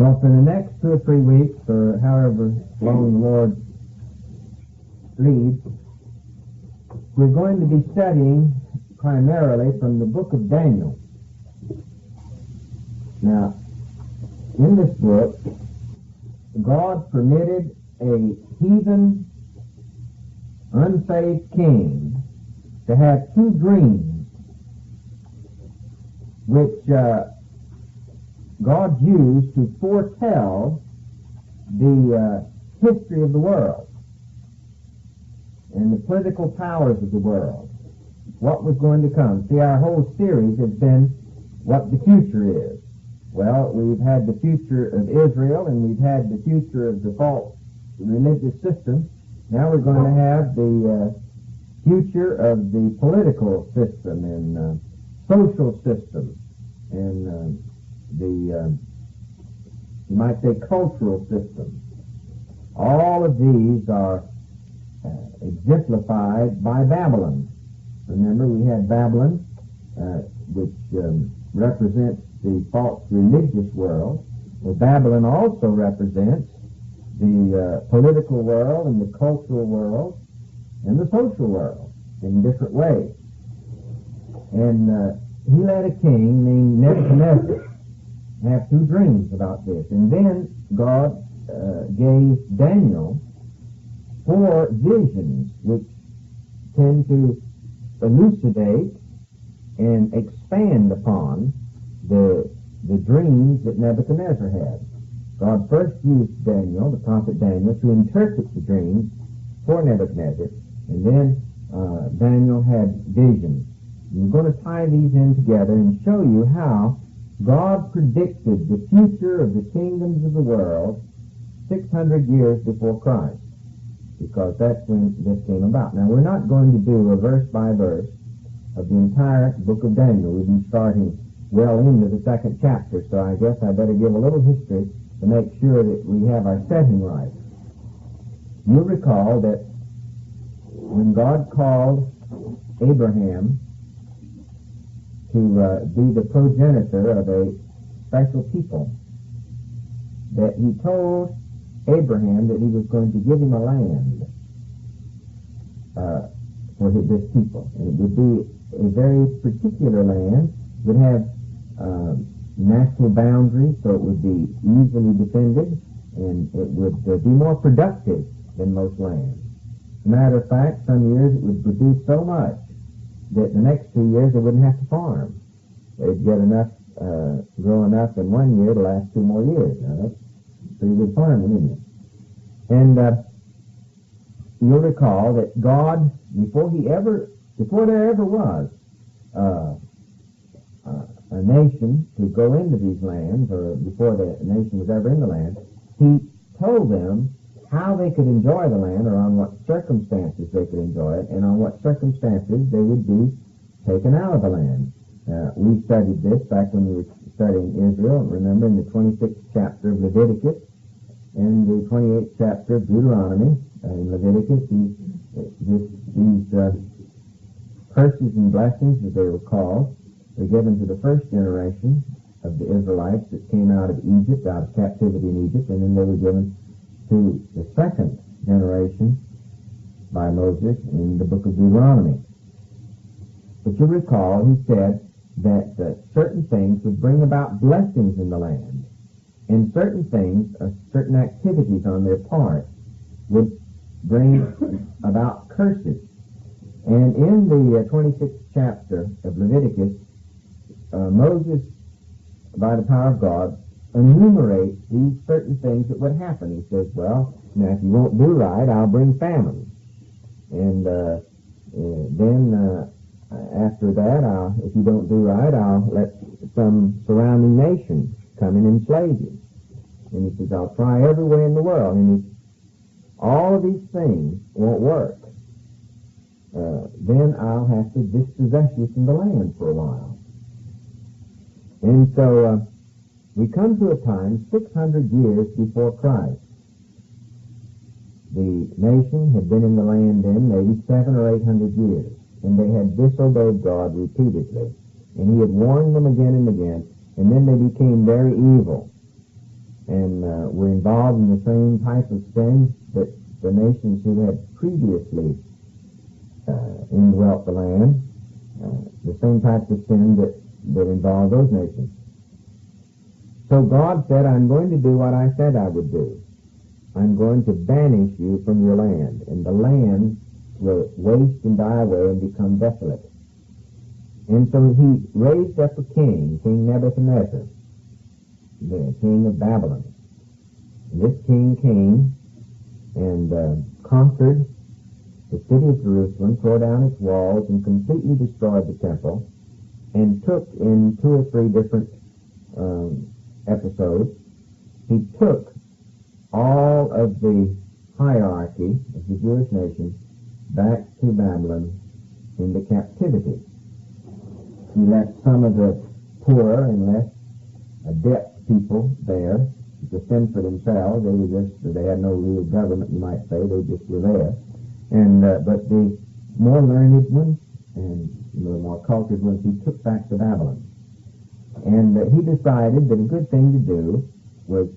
Well, for the next 2 or 3 weeks, or however long the Lord leads, we're going to be studying primarily from the book of Daniel. Now, in this book, God permitted a heathen, unsaved king to have 2 dreams, which God used to foretell the history of the world and the political powers of the world, what was going to come. See, our whole series has been what the future is. Well, we've had the future of Israel, and we've had the future of the false religious system. Now we're going to have the future of the political system and social system and you might say cultural system. All of these are exemplified by Babylon. Remember, we had Babylon, which represents the false religious world. Well, Babylon also represents the political world and the cultural world and the social world in different ways. And he let a king named Nebuchadnezzar have 2 dreams about this. And then God gave Daniel 4 visions which tend to elucidate and expand upon the dreams that Nebuchadnezzar had. God first used Daniel, the prophet Daniel, to interpret the dreams for Nebuchadnezzar, and then Daniel had visions. And we're going to tie these in together and show you how God predicted the future of the kingdoms of the world 600 years before Christ, because that's when this came about. Now, we're not going to do a verse by verse of the entire book of Daniel. We've been starting well into the 2nd chapter, so I guess I better give a little history to make sure that we have our setting right. You'll recall that when God called Abraham to be the progenitor of a special people, that he told Abraham that he was going to give him a land for this people. And it would be a very particular land. It would have national boundaries, so it would be easily defended, and it would be more productive than most lands. As a matter of fact, some years it would produce so much that the next 2 years they wouldn't have to farm. They'd get enough, grow enough in 1 year to last 2 more years. Now, that's pretty good farming, isn't it? And you'll recall that God, before there ever was a nation to go into these lands, or before the nation was ever in the land, he told them how they could enjoy the land, or on what circumstances they could enjoy it, and on what circumstances they would be taken out of the land. We studied this back when we were studying Israel. Remember, in the 26th chapter of Leviticus and the 28th chapter of Deuteronomy. In Leviticus, these curses and blessings, as they were called, were given to the first generation of the Israelites that came out of Egypt, out of captivity in Egypt, and then they were given to the second generation by Moses in the book of Deuteronomy. But you recall, he said that certain things would bring about blessings in the land, and certain things, certain activities on their part, would bring about curses. And in the 26th chapter of Leviticus, Moses, by the power of God, enumerates these certain things that would happen. He says, well, now if you won't do right, I'll bring famine. And then after that, if you don't do right, I'll let some surrounding nation come and enslave you. And he says, I'll try everywhere in the world. And all of these things won't work. Then I'll have to dispossess you from the land for a while. And so we come to a time 600 years before Christ. The nation had been in the land then maybe 700 or 800 years, and they had disobeyed God repeatedly. And he had warned them again and again, and then they became very evil. and were involved in the same type of sin that the nations who had previously indwelt the land, the same types of sin that involved those nations. So God said, I'm going to do what I said I would do. I'm going to banish you from your land, and the land will waste and die away and become desolate. And so he raised up a king, King Nebuchadnezzar, the king of Babylon. And this king came and conquered the city of Jerusalem, tore down its walls, and completely destroyed the temple, and took in 2 or 3 different episodes, he took all of the hierarchy of the Jewish nation back to Babylon into captivity. He left some of the poorer and less adept people there to fend for themselves. They had no real government, you might say. They just were there. And but the more learned ones and the more cultured ones he took back to Babylon. And he decided that a good thing to do was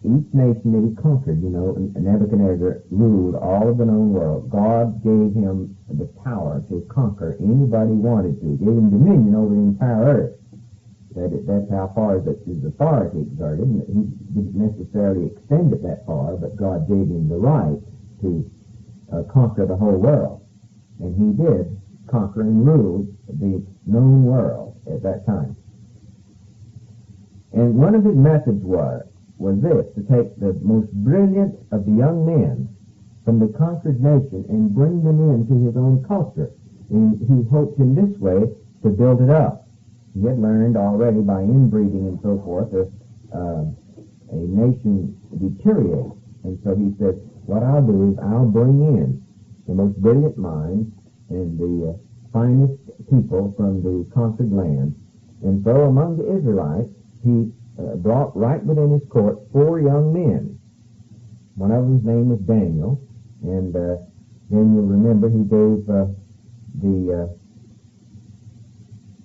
each nation that he conquered, Nebuchadnezzar ruled all of the known world. God gave him the power to conquer anybody he wanted to. He gave him dominion over the entire earth. That's how far his authority exerted. He didn't necessarily extend it that far, but God gave him the right to conquer the whole world. And he did conquer and rule the known world at that time. And one of his methods was this, to take the most brilliant of the young men from the conquered nation and bring them into his own culture. And he hoped in this way to build it up. He had learned already by inbreeding and so forth that a nation deteriorates. And so he said, what I'll do is I'll bring in the most brilliant minds and the finest people from the conquered land. And so among the Israelites, he brought right within his court 4 young men. One of them's name was Daniel, and then you'll remember he gave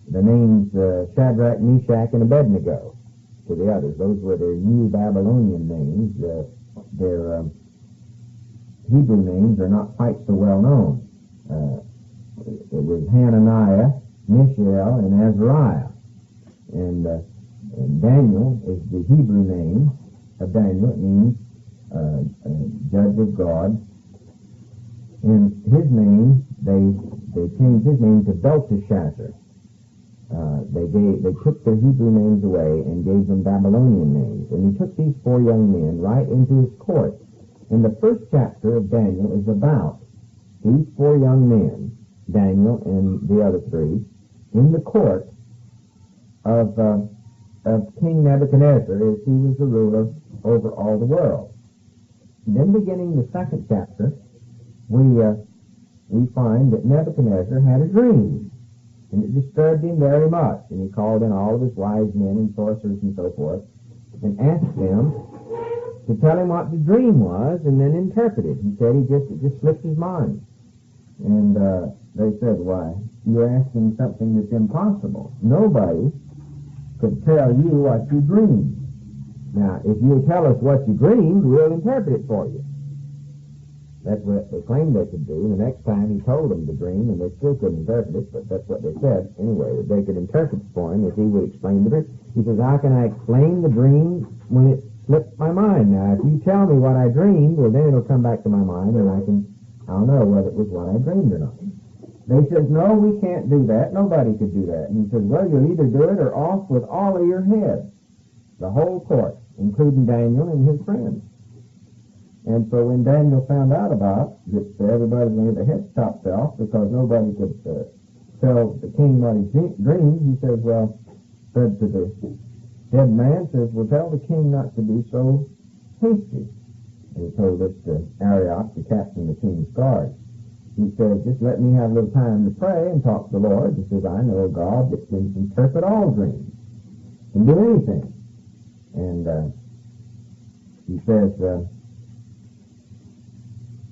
the names Shadrach, Meshach, and Abednego to the others. Those were their new Babylonian names. Their Hebrew names are not quite so well known. It was Hananiah, Mishael, and Azariah. And Daniel is the Hebrew name of Daniel. It means judge of God. And his name, they changed his name to Belteshazzar. They took their Hebrew names away and gave them Babylonian names. And he took these 4 young men right into his court. And the first chapter of Daniel is about these 4 young men, Daniel and the other 3, in the court of King Nebuchadnezzar as he was the ruler over all the world. And then beginning the 2nd chapter, we find that Nebuchadnezzar had a dream, and it disturbed him very much, and he called in all of his wise men and sorcerers and so forth, and asked them to tell him what the dream was, and then interpret it. He said it just slipped his mind. And they said, why, you're asking something that's impossible. Nobody could tell you what you dreamed. Now, if you tell us what you dreamed, we'll interpret it for you. That's what they claimed they could do. The next time he told them the dream, and they still couldn't interpret it, but that's what they said anyway, that they could interpret it for him if he would explain the dream. He says, how can I explain the dream when it slipped my mind? Now, if you tell me what I dreamed, well, then it'll come back to my mind, and I'll know whether it was what I dreamed or not. They said, no, we can't do that. Nobody could do that. And he says, well, you'll either do it or off with all of your heads. The whole court, including Daniel and his friends. And so when Daniel found out about that everybody was going to get their heads chopped off because nobody could tell the king what he dreamed, he says, said to the dead man, well, tell the king not to be so hasty. And he told this to Arioch, the captain of the king's guard. He said, just let me have a little time to pray and talk to the Lord. He says, I know a God that can interpret all dreams and do anything. And he says,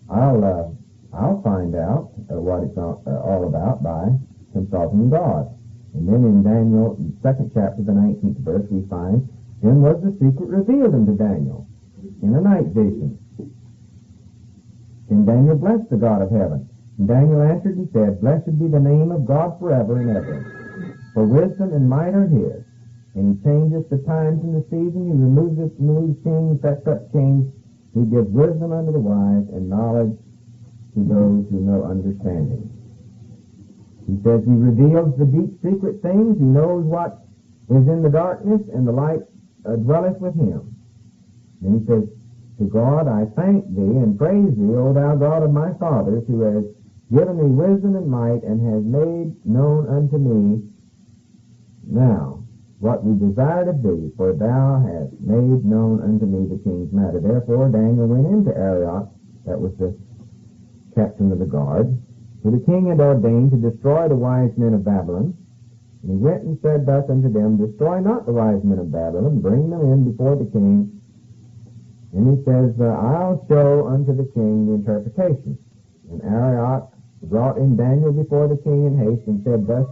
I'll find out what it's all about by consulting God. And then in Daniel, 2nd chapter, the 19th verse, we find Then was the secret revealed unto Daniel in a night vision. And Daniel blessed the God of heaven. And Daniel answered and said, Blessed be the name of God forever and ever. For wisdom and might are his. And he changeth the times and the season. He removes kings, sets up kings. He gives wisdom unto the wise and knowledge to those who know understanding. He says he reveals the deep secret things. He knows what is in the darkness, and the light dwelleth with him. Then he says, To God I thank thee and praise thee, O thou God of my fathers, who has given me wisdom and might, and has made known unto me now what we desire of thee, for thou hast made known unto me the king's matter. Therefore Daniel went into Arioch, that was the captain of the guard, who the king had ordained to destroy the wise men of Babylon. And he went and said thus unto them, Destroy not the wise men of Babylon, bring them in before the king. And he says, I'll show unto the king the interpretation. And Arioch brought in Daniel before the king in haste, and said thus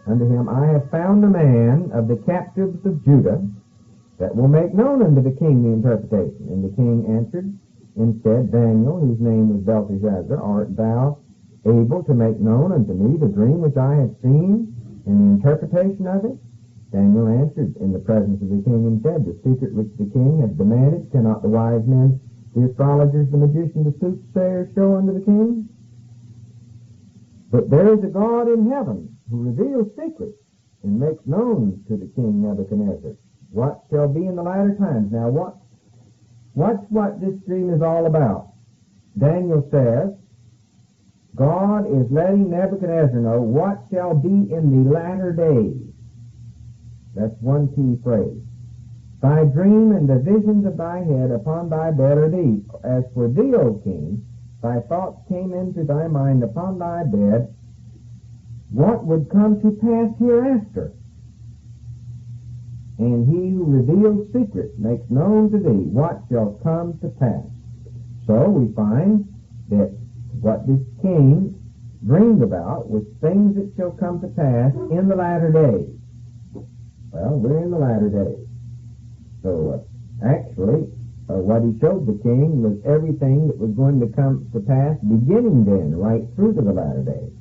unto him, I have found a man of the captives of Judah that will make known unto the king the interpretation. And the king answered and said, Daniel, whose name was Belteshazzar, art thou able to make known unto me the dream which I have seen, and the interpretation of it? Daniel answered in the presence of the king and said, The secret which the king hath demanded, cannot the wise men, the astrologers, the magicians, the soothsayers show unto the king? But there is a God in heaven who reveals secrets and makes known to the king Nebuchadnezzar what shall be in the latter times. Now watch what this dream is all about. Daniel says, God is letting Nebuchadnezzar know what shall be in the latter days. That's one key phrase. Thy dream and the visions of thy head upon thy bed are these. As for thee, O king, thy thoughts came into thy mind upon thy bed, what would come to pass hereafter? And he who reveals secrets makes known to thee what shall come to pass. So we find that what this king dreamed about was things that shall come to pass in the latter days. Well, we're in the latter days. So actually, what he showed the king was everything that was going to come to pass beginning then, right through to the latter days.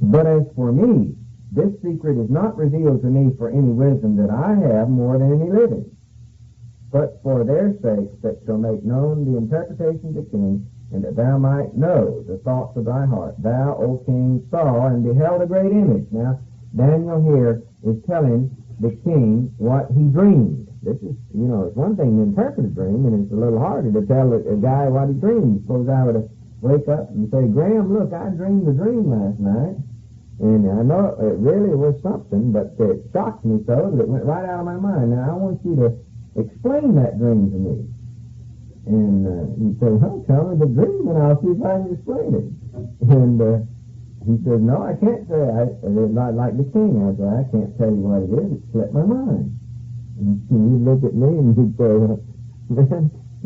But as for me, this secret is not revealed to me for any wisdom that I have more than any living, but for their sakes that shall make known the interpretation of the king, and that thou might know the thoughts of thy heart. Thou, O king, saw and beheld a great image. Now, Daniel here is telling the king what he dreamed. This is, it's one thing to interpret a dream, and it's a little harder to tell a guy what he dreamed. Suppose I were to wake up and say, Graham, look, I dreamed a dream last night. And I know it really was something, but it shocked me so that it went right out of my mind. Now, I want you to explain that dream to me. And he said, well, tell me the dream, and I'll see if I can explain it. And he said, no, I can't say. Like the king, I said, I can't tell you what it is. It slipped my mind. And he'd look at me and he'd say, man,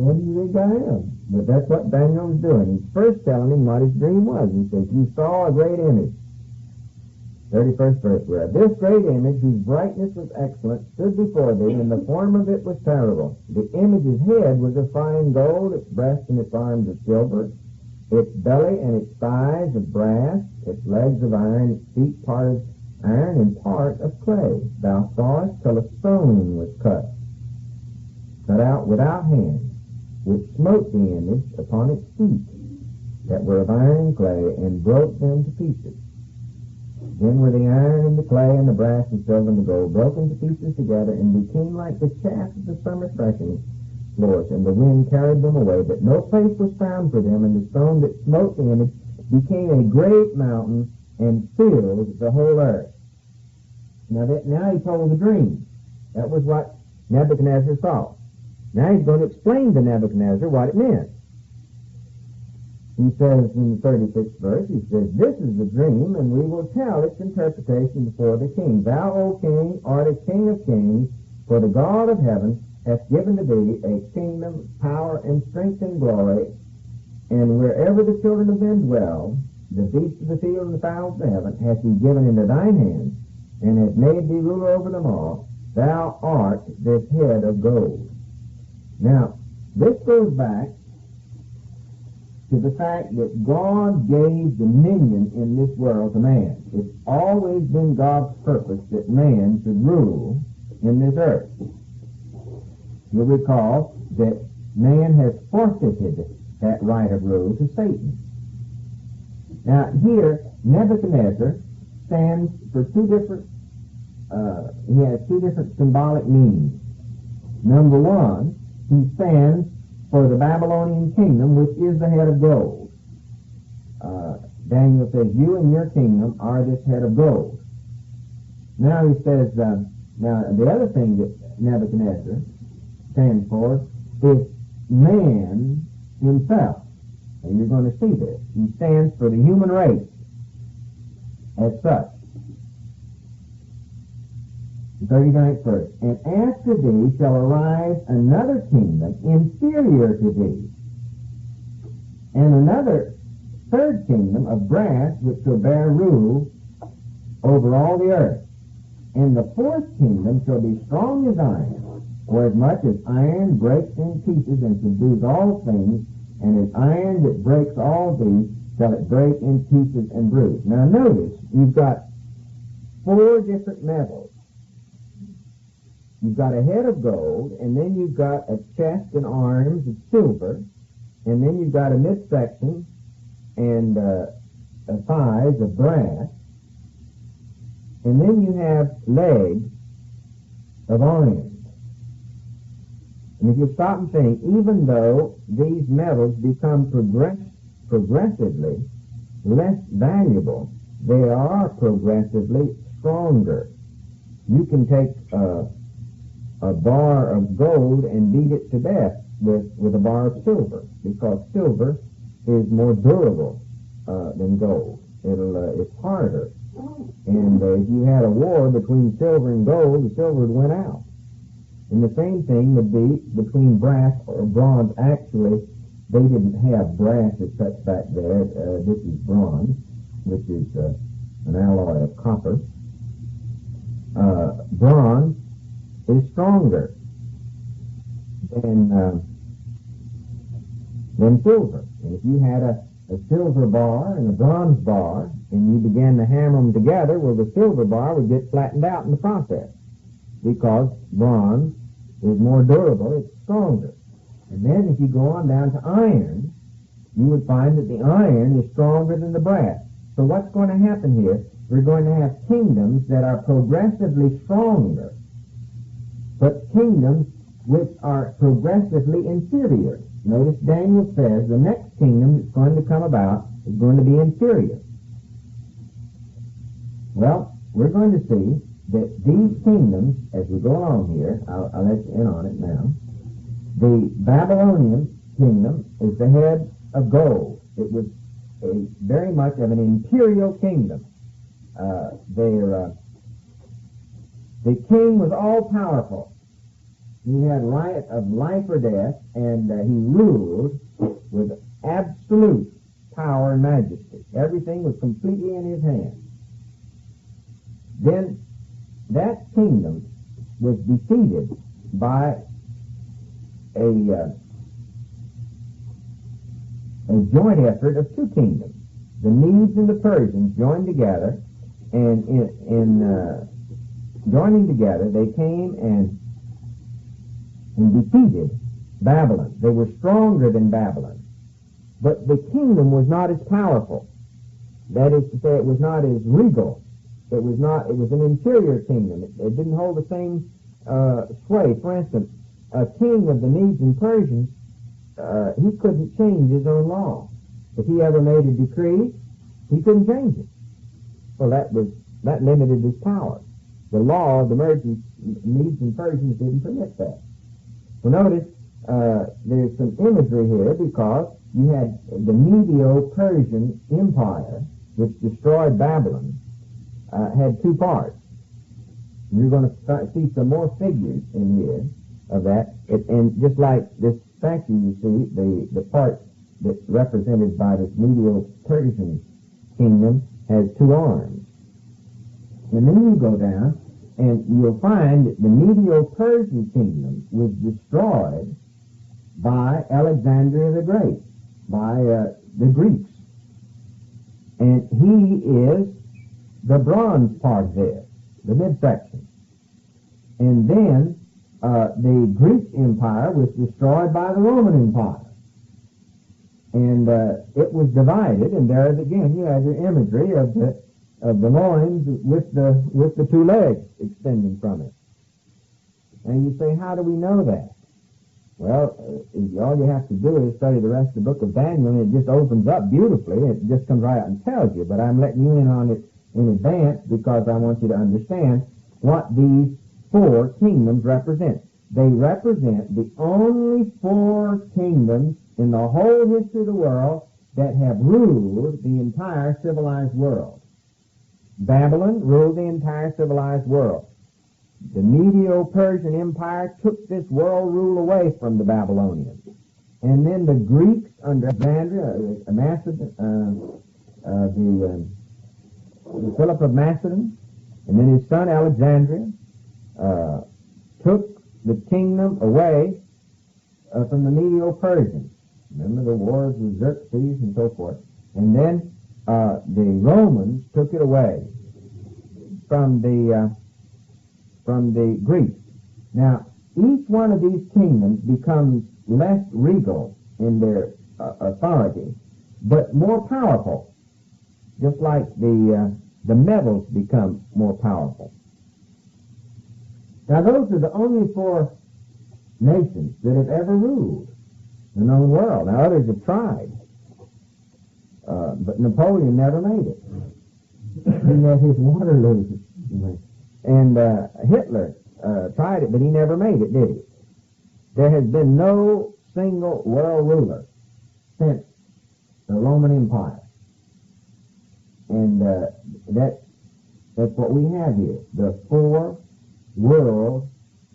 what do you think I am? But that's what Daniel was doing. He's first telling him what his dream was. He said, you saw a great image. 31st verse, where this great image, whose brightness was excellent, stood before thee, and the form of it was terrible. The image's head was of fine gold, its breast and its arms of silver, its belly and its thighs of brass, its legs of iron, its feet part of iron and part of clay. Thou sawest till a stone was cut out without hands, which smote the image upon its feet, that were of iron and clay, and broke them to pieces. Then were the iron and the clay and the brass and silver and the gold broken to pieces together, and became like the chaff of the summer threshing floors, and the wind carried them away, but no place was found for them, and the stone that smote the image became a great mountain and filled the whole earth. Now he told the dream. That was what Nebuchadnezzar saw. Now he's going to explain to Nebuchadnezzar what it meant. He says in the 36th verse, he says, This is the dream, and we will tell its interpretation before the king. Thou, O king, art a king of kings, for the God of heaven hath given to thee a kingdom, power, and strength, and glory, and wherever the children of men dwell, the beasts of the field and the fowls of the heaven, hath he given into thine hand, and hath made thee ruler over them all. thou art this head of gold. Now, this goes back to the fact that God gave dominion in this world to man. It's always been God's purpose that man should rule in this earth. You'll recall that man has forfeited that right of rule to Satan. Now here, Nebuchadnezzar stands for two different, he has two different symbolic meanings. Number one, he stands for the Babylonian kingdom, which is the head of gold. Daniel says, you and your kingdom are this head of gold. Now he says, now the other thing that Nebuchadnezzar stands for is man himself. And you're going to see this. He stands for the human race as such. The 39th verse. And after thee shall arise another kingdom inferior to thee, and another third kingdom of brass which shall bear rule over all the earth. And the fourth kingdom shall be strong as iron, for as much as iron breaks in pieces and subdues all things, and as iron that breaks all these shall it break in pieces and bruise. Now notice, you've got four different metals. You've got a head of gold, and then you've got a chest and arms of silver, and then you've got a midsection and thighs of brass, and then you have legs of iron. And if you stop and think, even though these metals become progressively less valuable, they are progressively stronger. You can take a bar of gold and beat it to death with a bar of silver, because silver is more durable than gold. It's harder. And if you had a war between silver and gold, the silver would win out. And the same thing would be between brass or bronze. Actually, they didn't have brass as such back there. This is bronze, which is an alloy of copper. Bronze is stronger than silver. And if you had a silver bar and a bronze bar, and you began to hammer them together, well, the silver bar would get flattened out in the process, because bronze is more durable, it's stronger. And then if you go on down to iron, you would find that the iron is stronger than the brass. So what's going to happen here? We're going to have kingdoms that are progressively stronger, but kingdoms which are progressively inferior. Notice Daniel says the next kingdom that's going to come about is going to be inferior. Well, we're going to see that these kingdoms, as we go along here, I'll let you in on it now. The Babylonian kingdom is the head of gold. It was very much of an imperial kingdom. The king was all-powerful. He had right of life or death, and he ruled with absolute power and majesty. Everything was completely in his hands. Then that kingdom was defeated by a joint effort of two kingdoms. The Medes and the Persians joined together, and in joining together, they came and defeated Babylon. They were stronger than Babylon. But the kingdom was not as powerful. That is to say, it was not as regal. It was an inferior kingdom. It didn't hold the same sway. For instance, a king of the Medes and Persians, he couldn't change his own law. If he ever made a decree, he couldn't change it. Well, that limited his power. The law of the Medes and Persians didn't permit that. Well, notice there's some imagery here, because you had the Medo-Persian Empire, which destroyed Babylon, had two parts. And you're going to see some more figures in here of that. And just like this statue, you see, the part that's represented by this Medo-Persian kingdom has two arms. And then you go down And you'll find that the Medo-Persian kingdom was destroyed by Alexander the Great, by the Greeks. And he is the bronze part there, the midsection. And then the Greek Empire was destroyed by the Roman Empire. And it was divided, and there again you have your imagery of the loins with the two legs extending from it. And you say, how do we know that? Well, all you have to do is study the rest of the book of Daniel, and it just opens up beautifully. It just comes right out and tells you. But I'm letting you in on it in advance because I want you to understand what these four kingdoms represent. They represent the only four kingdoms in the whole history of the world that have ruled the entire civilized world. Babylon ruled the entire civilized world. The Medo-Persian Empire took this world rule away from the Babylonians. And then the Greeks under Alexander, Philip of Macedon, and then his son Alexandria, took the kingdom away from the Medo-Persians. Remember the wars with Xerxes and so forth. And then the Romans took it away from the Greeks. Now, each one of these kingdoms becomes less regal in their authority, but more powerful, just like the metals become more powerful. Now, those are the only four nations that have ever ruled the known world. Now, others have tried, but Napoleon never made it. He had his Waterloo. And Hitler tried it, but he never made it, did he? There has been no single world ruler since the Roman Empire. And that's what we have here, the four world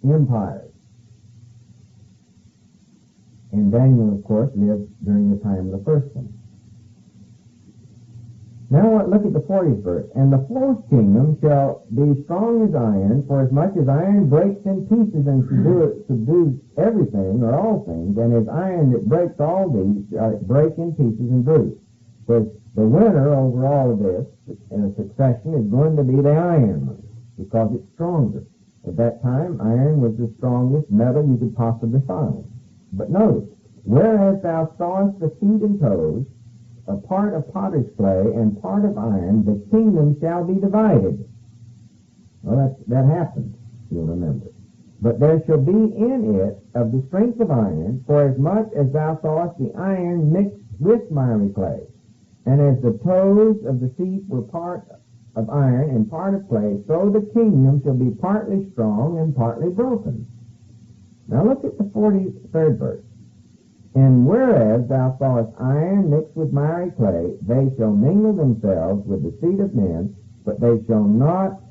empires. And Daniel, of course, lived during the time of the first one. Now look at the 40th verse. And the fourth kingdom shall be strong as iron, for as much as iron breaks in pieces and subdues everything, or all things, and as iron that breaks all these, break in pieces and bruise. So the winner over all of this, in a succession, is going to be the iron one, because it's stronger. At that time, iron was the strongest metal you could possibly find. But notice, whereas thou sawest the feet and toes, a part of potter's clay and part of iron, the kingdom shall be divided. Well, that happened, you'll remember. But there shall be in it of the strength of iron, for as much as thou sawest the iron mixed with miry clay. And as the toes of the feet were part of iron and part of clay, so the kingdom shall be partly strong and partly broken. Now look at the 43rd verse. And whereas thou sawest iron mixed with miry clay, they shall mingle themselves with the seed of men, but they shall not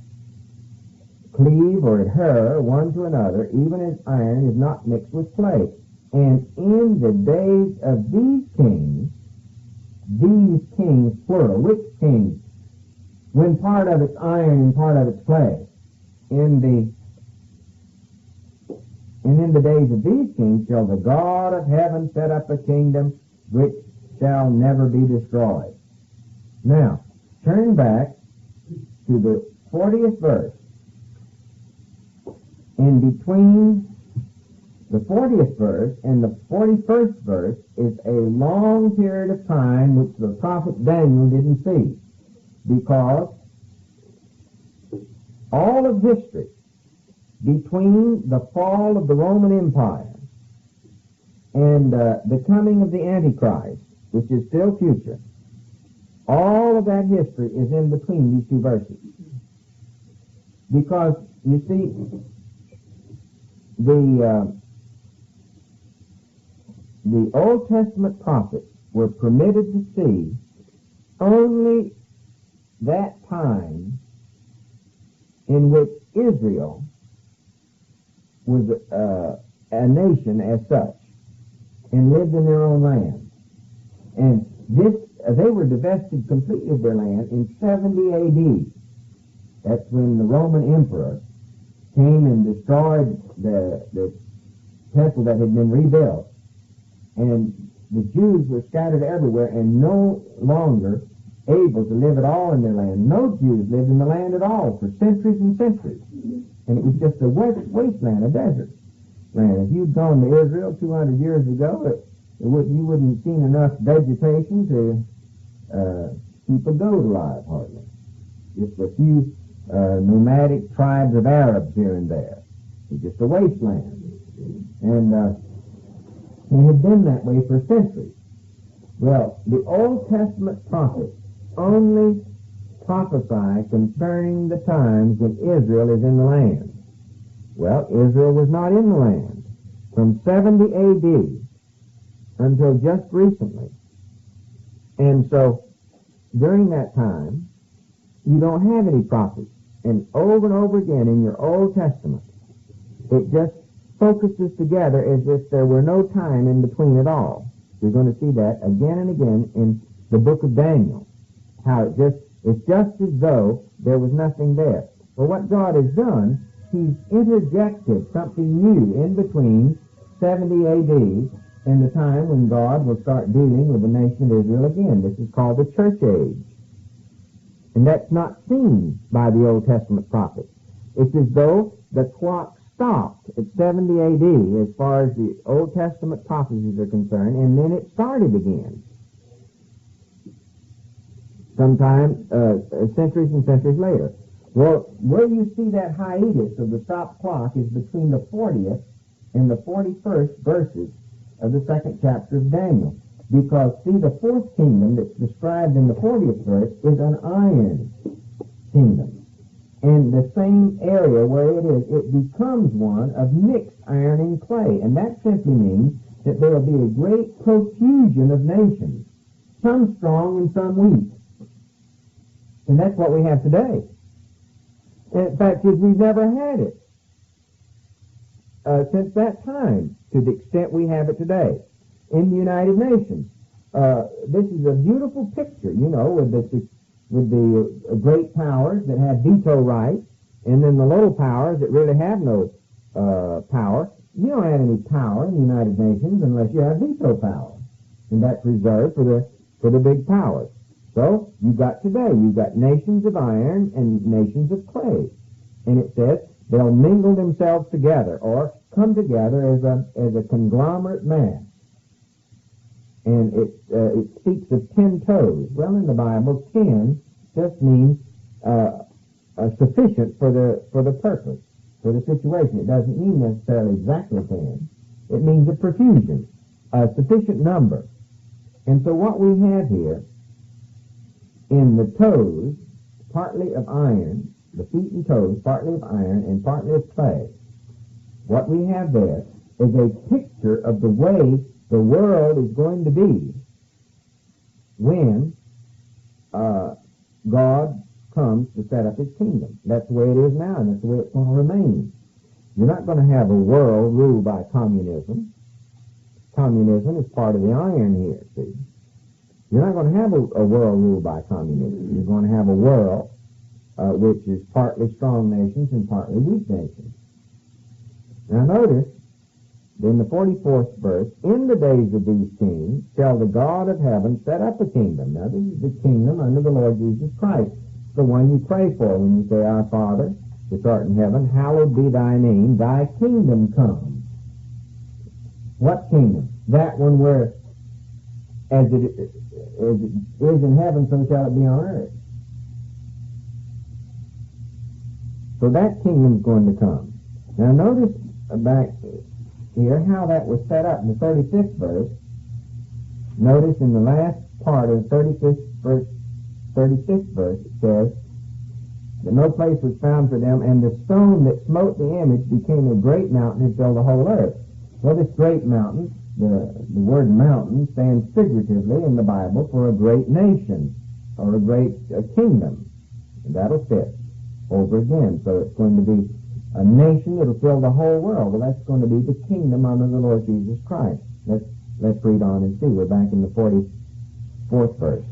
cleave or adhere one to another, even as iron is not mixed with clay. And in the days of these kings, plural, which kings? When part of it's iron and part of it's clay. And in the days of these kings shall the God of heaven set up a kingdom which shall never be destroyed. Now, turn back to the 40th verse. In between the 40th verse and the 41st verse is a long period of time which the prophet Daniel didn't see, because all of history between the fall of the Roman Empire and the coming of the Antichrist, which is still future, all of that history is in between these two verses. Because, you see, the Old Testament prophets were permitted to see only that time in which Israel was a nation as such and lived in their own land. And they were divested completely of their land in 70 A.D. That's when the Roman emperor came and destroyed the temple that had been rebuilt. And the Jews were scattered everywhere and no longer able to live at all in their land. No Jews lived in the land at all for centuries and centuries. And it was just a wasteland, a desert land. If you'd gone to Israel 200 years ago, you wouldn't have seen enough vegetation to keep a goat alive, hardly. Just a few nomadic tribes of Arabs here and there. It was just a wasteland. And it had been that way for centuries. Well, the Old Testament prophets only prophesy concerning the times when Israel is in the land. Well, Israel was not in the land from 70 A.D. until just recently. And so, during that time, you don't have any prophets. And over again in your Old Testament, it just focuses together as if there were no time in between at all. You're going to see that again and again in the book of Daniel. How it's just as though there was nothing there. Well, what God has done, He's interjected something new in between 70 A.D. and the time when God will start dealing with the nation of Israel again. This is called the church age. And that's not seen by the Old Testament prophets. It's as though the clock stopped at 70 A.D. as far as the Old Testament prophecies are concerned, and then it started again. Sometime centuries and centuries later. Well, where you see that hiatus of the stopped clock is between the 40th and the 41st verses of the second chapter of Daniel. Because, see, the fourth kingdom that's described in the 40th verse is an iron kingdom. And the same area where it is, it becomes one of mixed iron and clay. And that simply means that there will be a great profusion of nations, some strong and some weak. And that's what we have today. And in fact, we've never had it since that time, to the extent we have it today in the United Nations. This is a beautiful picture, you know, with the great powers that have veto rights, and then the little powers that really have no power. You don't have any power in the United Nations unless you have veto power, and that's reserved for the big powers. So you've got nations of iron and nations of clay, and it says they'll mingle themselves together or come together as a conglomerate mass. And it speaks of 10 toes. Well, in the Bible, 10 just means sufficient for the purpose, for the situation. It doesn't mean necessarily exactly 10. It means a profusion, a sufficient number. And so what we have here in the toes, partly of iron, the feet and toes, partly of iron and partly of clay, what we have there is a picture of the way the world is going to be when God comes to set up His kingdom. That's the way it is now, and that's the way it's going to remain. You're not going to have a world ruled by communism. Communism is part of the iron here, see. You're not going to have a world ruled by communism. You're going to have a world which is partly strong nations and partly weak nations. Now notice, in the 44th verse, in the days of these kings shall the God of heaven set up a kingdom. Now this is the kingdom under the Lord Jesus Christ, the one you pray for when you say, Our Father, which art in heaven, hallowed be thy name, thy kingdom come. What kingdom? That one where as it is in heaven, so shall it be on earth. So that kingdom's going to come. Now notice back here how that was set up in the 35th verse. Notice in the last part of the 36th verse, it says that no place was found for them, and the stone that smote the image became a great mountain and filled the whole earth. Well, this great mountain, the word mountain stands figuratively in the Bible for a great nation or a great kingdom. And that'll fit over again. So it's going to be a nation that'll fill the whole world. Well, that's going to be the kingdom under the Lord Jesus Christ. Let's read on and see. We're back in the 44th verse.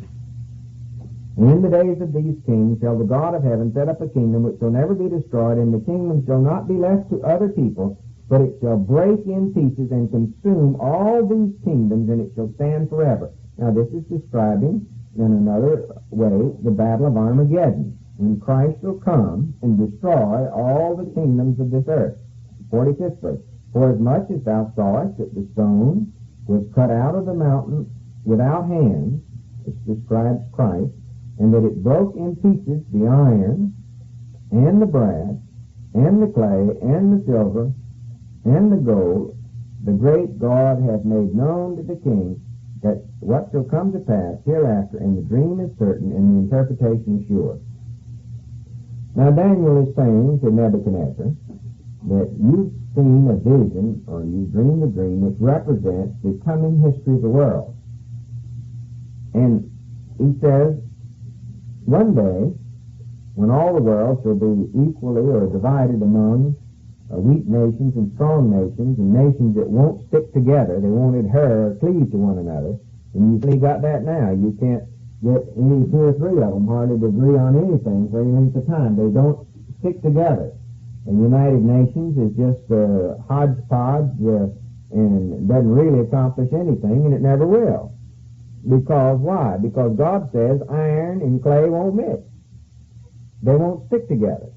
And in the days of these kings shall the God of heaven set up a kingdom which shall never be destroyed, and the kingdom shall not be left to other people, but it shall break in pieces and consume all these kingdoms, and it shall stand forever. Now this is describing, in another way, the battle of Armageddon, when Christ shall come and destroy all the kingdoms of this earth. 45th verse. For as much as thou sawest that the stone was cut out of the mountain without hands, which describes Christ, and that it broke in pieces the iron, and the brass, and the clay, and the silver, and the gold, the great God hath made known to the king that what shall come to pass hereafter, and the dream is certain, and the interpretation sure. Now Daniel is saying to Nebuchadnezzar that you've seen a vision, or you dreamed a dream, which represents the coming history of the world. And he says, one day, when all the world shall be equally or divided among weak nations and strong nations, and nations that won't stick together, they won't adhere or cleave to one another, and you've really got that now. You can't get any two or three of them hardly to agree on anything for any length of time. They don't stick together. And the United Nations is just hodgepodge and doesn't really accomplish anything, and it never will. Because why? Because God says iron and clay won't mix. They won't stick together.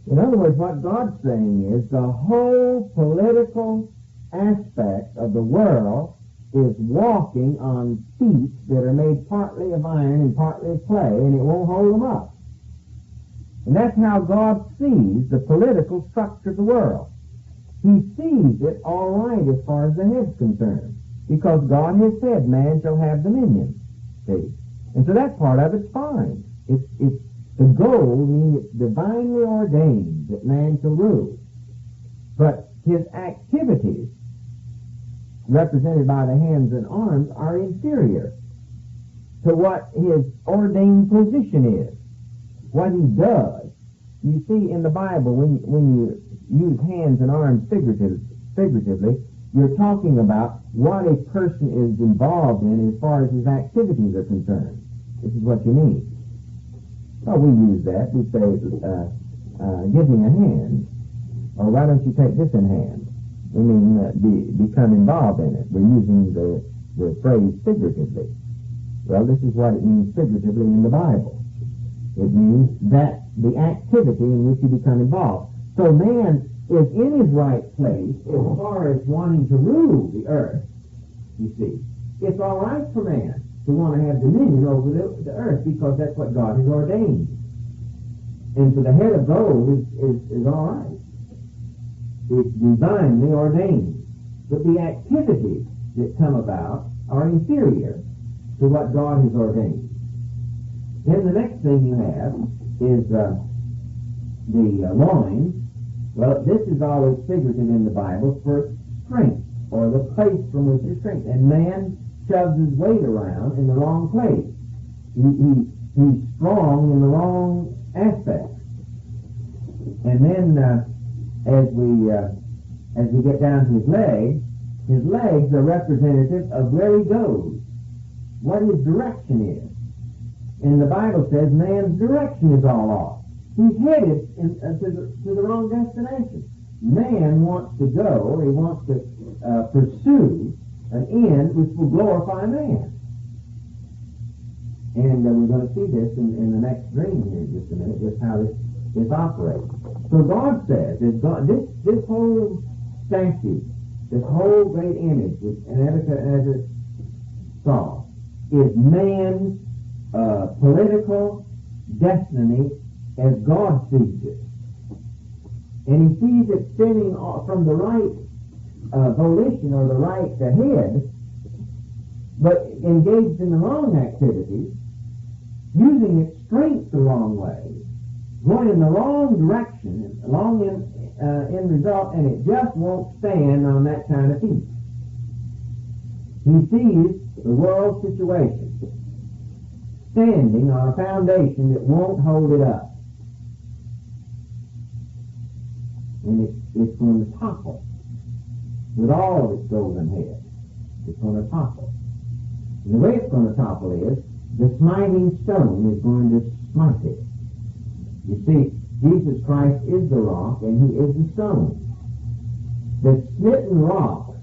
In other words, what God's saying is the whole political aspect of the world is walking on feet that are made partly of iron and partly of clay, and it won't hold them up. And that's how God sees the political structure of the world. He sees it all right as far as the head's concerned, because God has said man shall have dominion. See? And so that part of it's fine. It's the goal, meaning it's divinely ordained that man shall rule. But his activities, represented by the hands and arms, are inferior to what his ordained position is. What he does. You see, in the Bible, when you use hands and arms figuratively, you're talking about what a person is involved in as far as his activities are concerned. This is what you mean. Well, we use that. We say, give me a hand. Or why don't you take this in hand? We mean become involved in it. We're using the phrase figuratively. Well, this is what it means figuratively in the Bible. It means that the activity in which you become involved. So man is in his right place as far as wanting to rule the earth, you see. It's all right for man to want to have dominion over the earth because that's what God has ordained. And so the head of gold is all right. It's divinely ordained. But the activities that come about are inferior to what God has ordained. Then the next thing you have is the loins. Well, this is always figurative in the Bible for strength, or the place from which your strength. And man shoves his weight around in the wrong place. He's strong in the wrong aspect. And then as we get down to his legs are representative of where he goes, what his direction is. And the Bible says man's direction is all off. He's headed to the wrong destination. Man wants to go, he wants to pursue an end which will glorify man. And we're going to see this in the next dream here in just a minute, just how this operates. So God says, this whole statue, this whole great image which Nebuchadnezzar saw, is man's political destiny as God sees it. And he sees it spinning from the right volition or the right head, but engaged in the wrong activities, using its strength the wrong way, going in the wrong direction, wrong end result, and it just won't stand on that kind of feet. He sees the world situation standing on a foundation that won't hold it up. And it's going to topple with all of its golden head. It's going to topple. And the way it's going to topple is the smiting stone is going to smite it. You see, Jesus Christ is the rock, and he is the stone. The smitten rock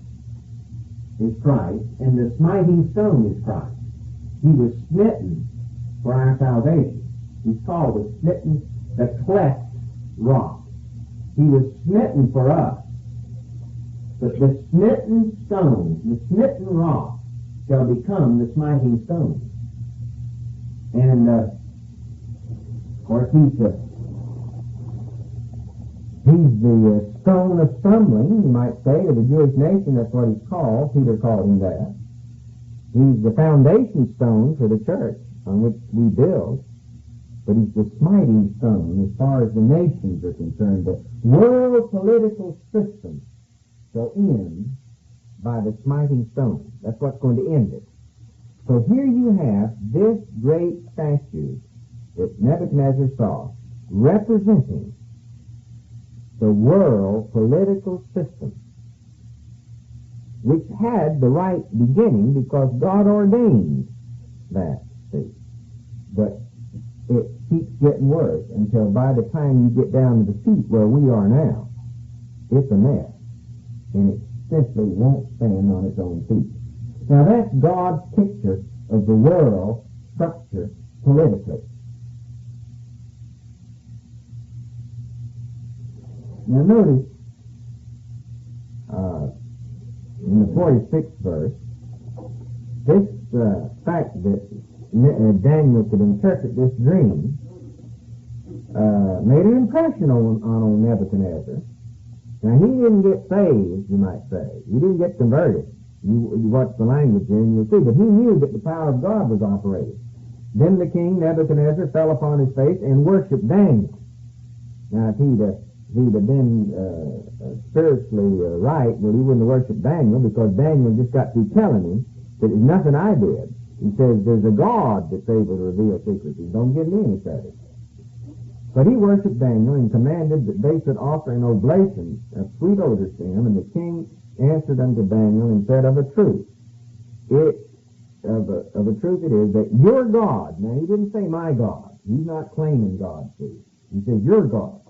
is Christ, and the smiting stone is Christ. He was smitten for our salvation. He's called the cleft rock. He was smitten for us. But the smitten stone, the smitten rock, shall become the smiting stone. And, of course, he's the stone of stumbling, you might say, to the Jewish nation. That's what he's called. Peter called him that. He's the foundation stone for the church on which we build. But he's the smiting stone as far as the nations are concerned. The world political system shall end by the smiting stone. That's what's going to end it. So here you have this great statue that Nebuchadnezzar saw representing the world political system, which had the right beginning because God ordained that, see. But it keeps getting worse until by the time you get down to the feet where we are now, it's a mess. And it simply won't stand on its own feet. Now that's God's picture of the world structure politically. Now notice, in the 46th verse, this fact that Daniel could interpret this dream made an impression on Nebuchadnezzar. Now he didn't get saved, you might say. He didn't get converted. You watch the language here and you'll see, but he knew that the power of God was operating. Then the king, Nebuchadnezzar, fell upon his face and worshipped Daniel. Now if he'd have been spiritually right, well, he wouldn't have worshipped Daniel, because Daniel just got through telling him that it's nothing I did. He says there's a God that's able to reveal secrets. Don't give me any credit. But he worshipped Daniel and commanded that they should offer an oblation of sweet odor to him. And the king answered unto Daniel and said, of a truth it is that your God, now he didn't say my God. He's not claiming God, see. He says your God.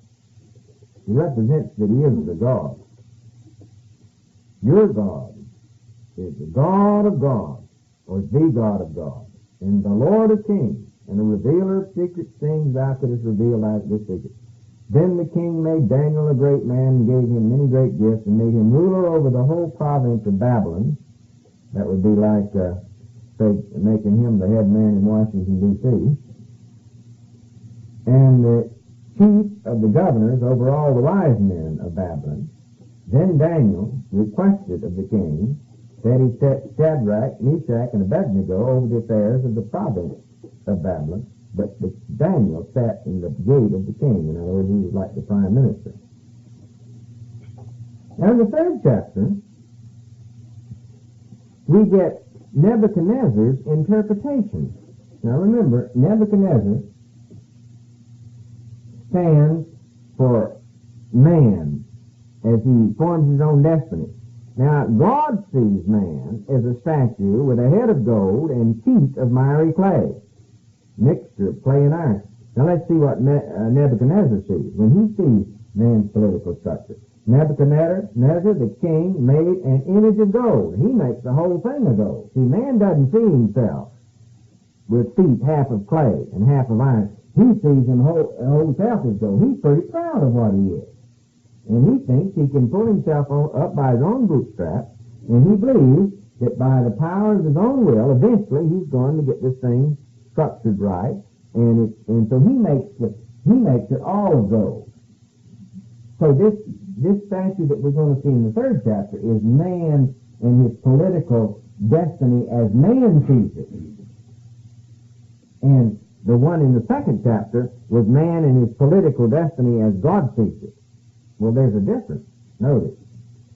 He represents that he is the God. Your God is the God of God, or the God of God, and the Lord of kings, and the revealer of secret things thou couldst reveal as this secret. Then the king made Daniel a great man, and gave him many great gifts, and made him ruler over the whole province of Babylon. That would be like, say, making him the head man in Washington, D.C. And the chief of the governors over all the wise men of Babylon. Then Daniel requested of the king that he set Shadrach, Meshach, and Abednego over the affairs of the province of Babylon. But Daniel sat in the gate of the king. In other words, he was like the prime minister. Now in the third chapter, we get Nebuchadnezzar's interpretation. Now remember, Nebuchadnezzar stands for man as he forms his own destiny. Now, God sees man as a statue with a head of gold and feet of miry clay, mixture of clay and iron. Now, let's see what Nebuchadnezzar sees when he sees man's political structure. Nebuchadnezzar, the king, made an image of gold. He makes the whole thing of gold. See, man doesn't see himself with feet half of clay and half of iron. He sees him whole self as gold. He's pretty proud of what he is. And he thinks he can pull himself up by his own bootstraps, and he believes that by the power of his own will, eventually he's going to get this thing structured right, and so he makes it all of gold. So this statue that we're going to see in the third chapter is man and his political destiny as man sees it. And the one in the second chapter was man and his political destiny as God sees it. Well, there's a difference. Notice.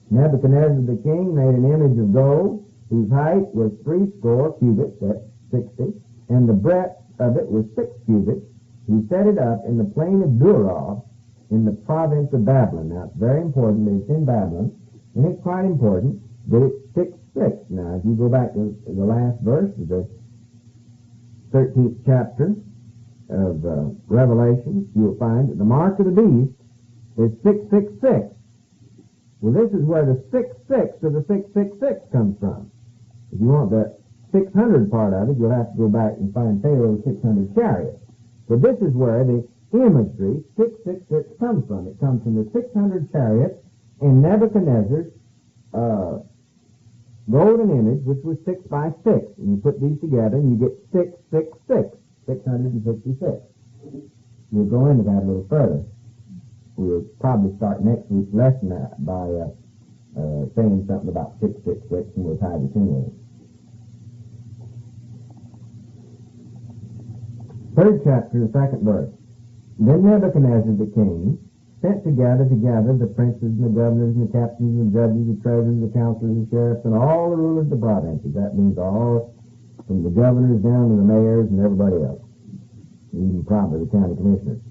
Nebuchadnezzar the king made an image of gold, whose height was 60 cubits, that's 60, and the breadth of it was 6 cubits. He set it up in the plain of Dura, in the province of Babylon. Now, it's very important that it's in Babylon, and it's quite important that it's 6'6". Now, if you go back to the last verse of the 13th chapter of Revelation, you'll find that the mark of the beast is 666. Well, this is where the 66 of the 666 comes from. If you want the 600 part of it, you'll have to go back and find Pharaoh's 600 chariots. So this is where the imagery 666 comes from. It comes from the 600 chariots in Nebuchadnezzar's golden image, which was 6 by 6. And you put these together and you get 666, 666. We'll go into that a little further. We'll probably start next week's lesson by saying something about 666, and we'll tie this in with it. Third chapter, the second verse. Then Nebuchadnezzar the king sent together the princes and the governors and the captains and the judges, the treasurers, the counselors, the sheriffs, and all the rulers of the provinces. That means all from the governors down to the mayors and everybody else, even probably the county commissioners,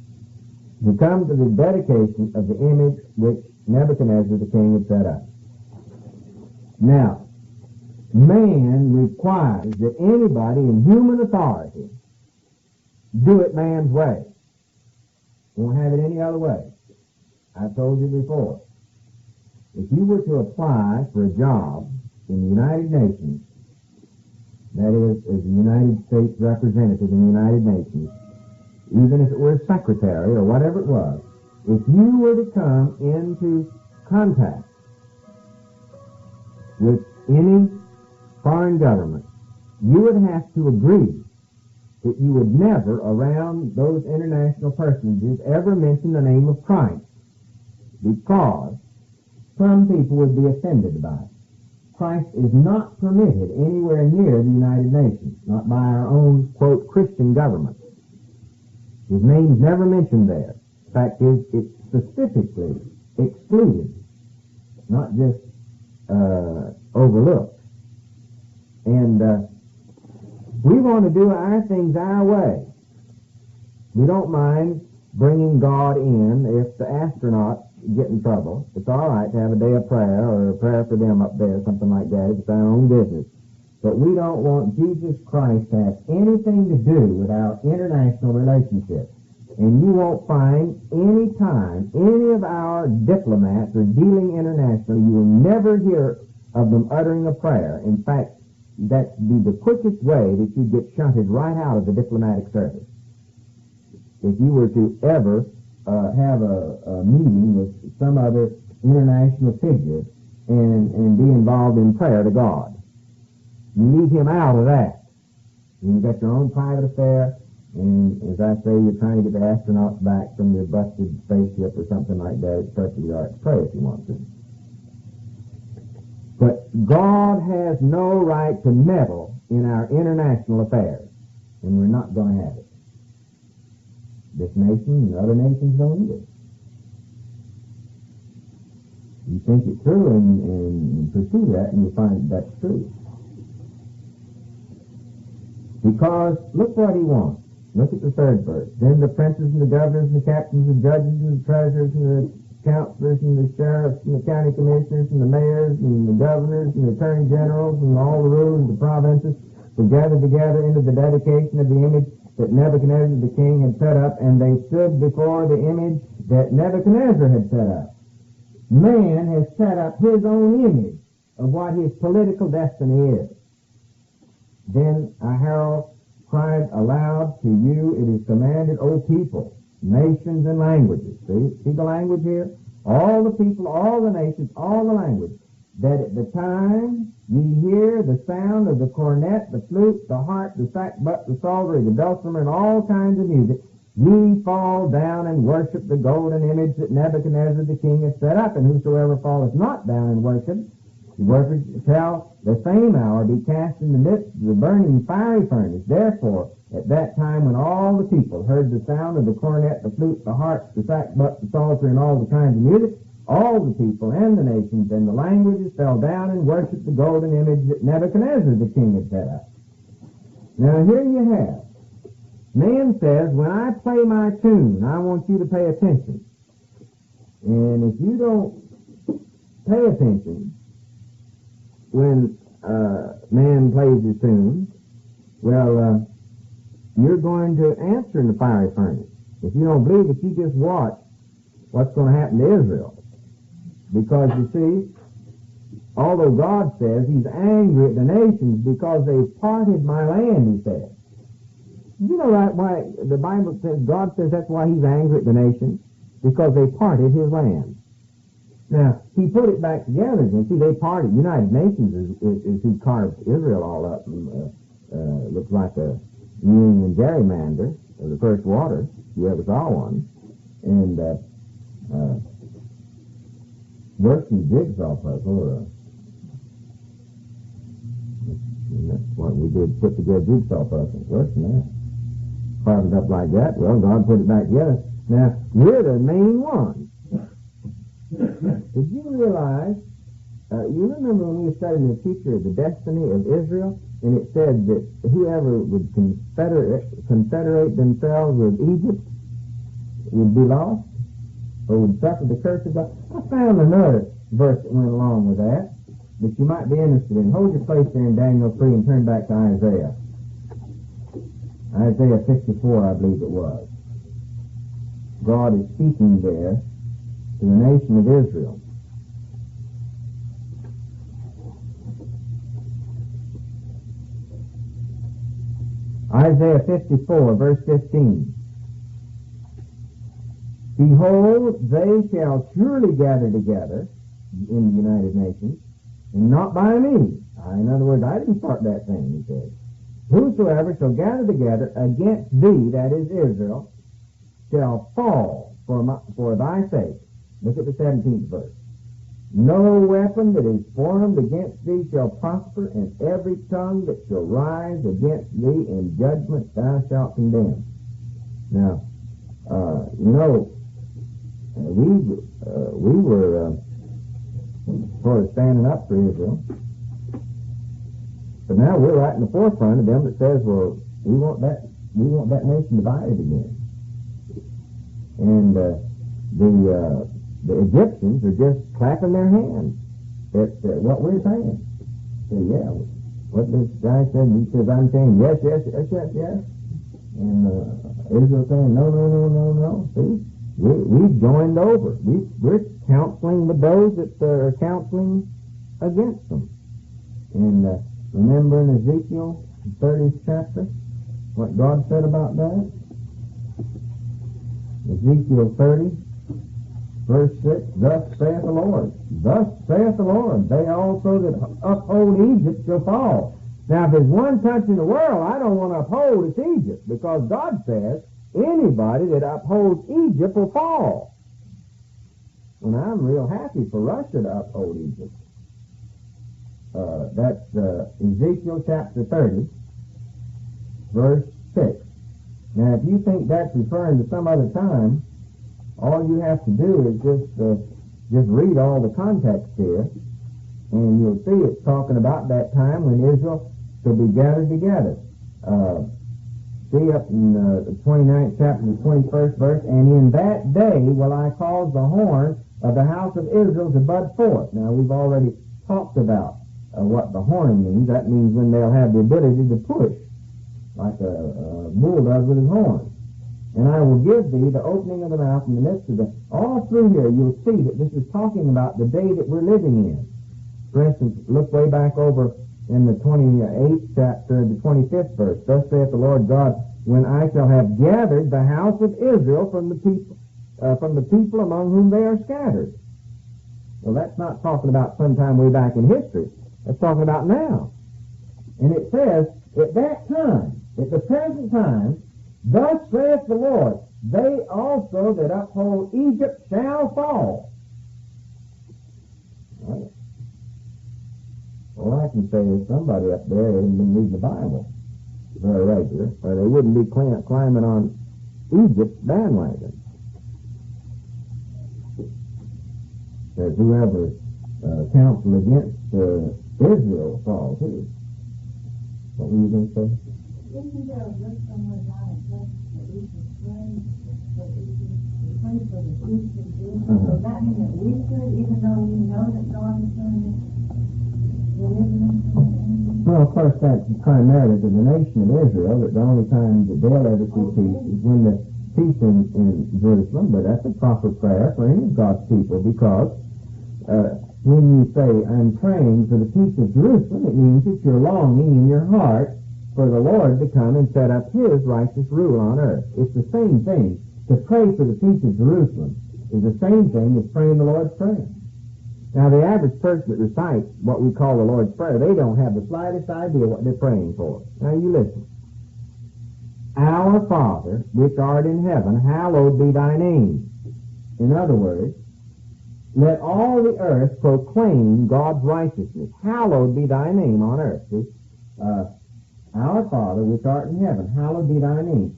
to come to the dedication of the image which Nebuchadnezzar the king had set up. Now, man requires that anybody in human authority do it man's way. Won't have it any other way. I've told you before. If you were to apply for a job in the United Nations, that is, as a United States representative in the United Nations, even if it were a secretary or whatever it was, if you were to come into contact with any foreign government, you would have to agree that you would never, around those international personages, ever mention the name of Christ, because some people would be offended by it. Christ is not permitted anywhere near the United Nations, not by our own, quote, Christian government. His name's never mentioned there. In fact, it's specifically excluded, not just overlooked. And we want to do our things our way. We don't mind bringing God in if the astronauts get in trouble. It's all right to have a day of prayer or a prayer for them up there, something like that. It's our own business. But we don't want Jesus Christ to have anything to do with our international relationships. And you won't find any time any of our diplomats are dealing internationally, you will never hear of them uttering a prayer. In fact, that'd be the quickest way that you get shunted right out of the diplomatic service. If you were to ever have a meeting with some other international figure and be involved in prayer to God, you leave him out of that. And you've got your own private affair, and as I say, you're trying to get the astronauts back from their busted spaceship or something like that. It's perfectly all right to pray if you want to. But God has no right to meddle in our international affairs, and we're not going to have it. This nation and other nations don't either. You think it through and pursue that, and you find that's true. Because look what he wants. Look at the third verse. Then the princes and the governors and the captains and the judges and the treasurers and the counselors and the sheriffs and the county commissioners and the mayors and the governors and the attorney generals and all the rulers of the provinces were gathered together into the dedication of the image that Nebuchadnezzar the king had set up, and they stood before the image that Nebuchadnezzar had set up. Man has set up his own image of what his political destiny is. Then a herald cried aloud, to you it is commanded, O people, nations and languages. See the language here? All the people, all the nations, all the languages, that at the time ye hear the sound of the cornet, the flute, the harp, the sackbut, the psaltery, the dulcimer, and all kinds of music, ye fall down and worship the golden image that Nebuchadnezzar the king has set up, and whosoever falleth not down and worship, shall the same hour be cast in the midst of the burning fiery furnace. Therefore, at that time when all the people heard the sound of the cornet, the flute, the harp, the sackbut, the psaltery, and all the kinds of music, all the people and the nations and the languages fell down and worshipped the golden image that Nebuchadnezzar the king had set up. Now here you have. Man says, when I play my tune, I want you to pay attention. And if you don't pay attention when man plays his tune, well, you're going to answer in the fiery furnace. If you don't believe it, you just watch what's going to happen to Israel. Because you see, although God says he's angry at the nations because they parted my land, he says. You know right why the Bible says, God says that's why he's angry at the nations? Because they parted his land. Now, he put it back together again. See, they parted. United Nations is who carved Israel all up. Looks like a New England gerrymander of the first water, if you ever saw one. And worse than jigsaw puzzle. That's what we did, put together jigsaw puzzle. Worse than that. Carved it up like that. Well, God put it back together. Now, we're the main ones. Did you realize, you remember when we were studying the teacher of the destiny of Israel, and it said that whoever would confederate themselves with Egypt would be lost, or would suffer the curse of God? I found another verse that went along with that you might be interested in. Hold your place there in Daniel 3 and turn back to Isaiah. Isaiah 54, I believe it was. God is speaking there to the nation of Israel. Isaiah 54, verse 15. Behold, they shall surely gather together in the United Nations, and not by me. In other words, I didn't start that thing, he said. Whosoever shall gather together against thee, that is Israel, shall fall for thy sake. Look at the 17th verse. No weapon that is formed against thee shall prosper, and every tongue that shall rise against thee in judgment thou shalt condemn. Now, we were sort of standing up for Israel, but now we're right in the forefront of them that says, well, we want that nation divided again. And the Egyptians are just clapping their hands at what we're saying. So, yeah, what this guy said, he says, I'm saying yes, yes, yes, yes, yes. And Israel saying no, no, no, no, no. See, we've joined over. We're counseling with those that are counseling against them. And remember in Ezekiel 30th chapter, what God said about that? Ezekiel 30, verse 6, thus saith the Lord. Thus saith the Lord, they also that uphold Egypt shall fall. Now, if there's one country in the world I don't want to uphold, it's Egypt, because God says anybody that upholds Egypt will fall. And I'm real happy for Russia to uphold Egypt. That's Ezekiel chapter 30, verse 6. Now, if you think that's referring to some other time, all you have to do is just read all the context here, and you'll see it's talking about that time when Israel shall be gathered together. See up in the 29th chapter, the 21st verse, and in that day will I cause the horn of the house of Israel to bud forth. Now, we've already talked about what the horn means. That means when they'll have the ability to push, like a bull does with his horn. And I will give thee the opening of the mouth in the midst of them. All through here, you'll see that this is talking about the day that we're living in. For instance, look way back over in the 28th chapter, the 25th verse. Thus saith the Lord God, when I shall have gathered the house of Israel from the people among whom they are scattered. Well, that's not talking about sometime way back in history. That's talking about now. And it says, at that time, at the present time, thus saith the Lord, they also that uphold Egypt shall fall. Right. All I can say is somebody up there hasn't been reading the Bible very regular, or they wouldn't be climbing on Egypt's bandwagon. That whoever counsel against Israel will fall too. What were you going to say? Isn't there a verse somewhere down in Kelso that we can pray for the peace of Israel? Does that mean that we should, even though we know that God is going to deliver us from the enemy? Well, of course, that's primarily to the nation of Israel, that the only time that they'll ever see peace is when the peace in Jerusalem, but that's a proper prayer for any of God's people, because when you say, I'm praying for the peace of Jerusalem, it means that you're longing in your heart for the Lord to come and set up His righteous rule on earth. It's the same thing. To pray for the peace of Jerusalem is the same thing as praying the Lord's Prayer. Now, the average person that recites what we call the Lord's Prayer, they don't have the slightest idea what they're praying for. Now, you listen. Our Father, which art in heaven, hallowed be thy name. In other words, let all the earth proclaim God's righteousness. Hallowed be thy name on earth. See? Our Father, which art in heaven, hallowed be thy name.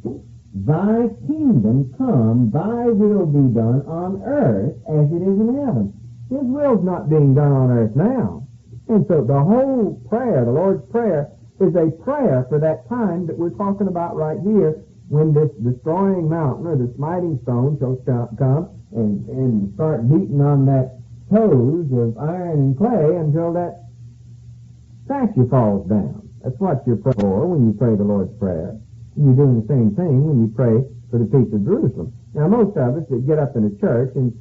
Thy kingdom come, thy will be done on earth as it is in heaven. His will's not being done on earth now. And so the whole prayer, the Lord's Prayer, is a prayer for that time that we're talking about right here, when this destroying mountain or the smiting stone shall come and start beating on that toes of iron and clay until that statue falls down. That's what you're praying for when you pray the Lord's Prayer. You're doing the same thing when you pray for the peace of Jerusalem. Now, most of us that get up in a church and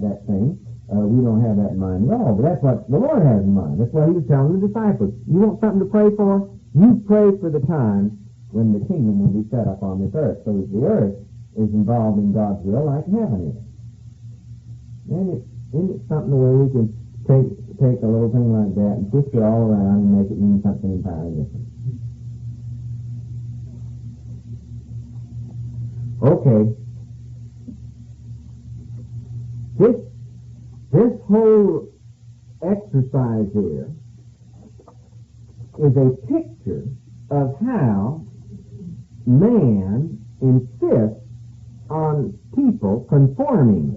that thing, we don't have that in mind at all. But that's what the Lord has in mind. That's what He was telling the disciples. You want something to pray for? You pray for the time when the kingdom will be set up on this earth. So that the earth is involved in God's will like heaven is. Isn't it something where we can take a little thing like that and twist it all around and make it mean something entirely different? Okay. This whole exercise here is a picture of how man insists on people conforming.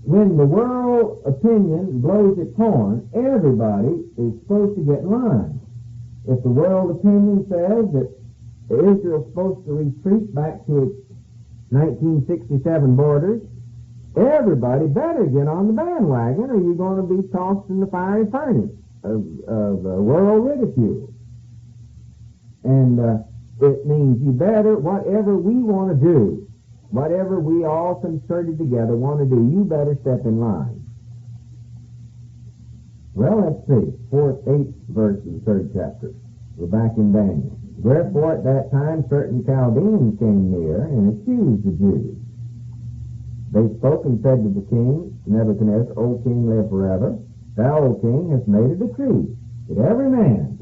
When the world opinion blows its horn, everybody is supposed to get in line. If the world opinion says that Israel's supposed to retreat back to its 1967 borders, everybody better get on the bandwagon, or you're going to be tossed in the fiery furnace of world ridicule. And it means you better, whatever we want to do, whatever we all concerted together want to do, you better step in line. Well, let's see. 8th verse of the 3rd chapter. We're back in Daniel. Wherefore at that time certain Chaldeans came near and accused the Jews. They spoke and said to the king, Nebuchadnezzar, O king, live forever. Thou, O king, hast made a decree that every man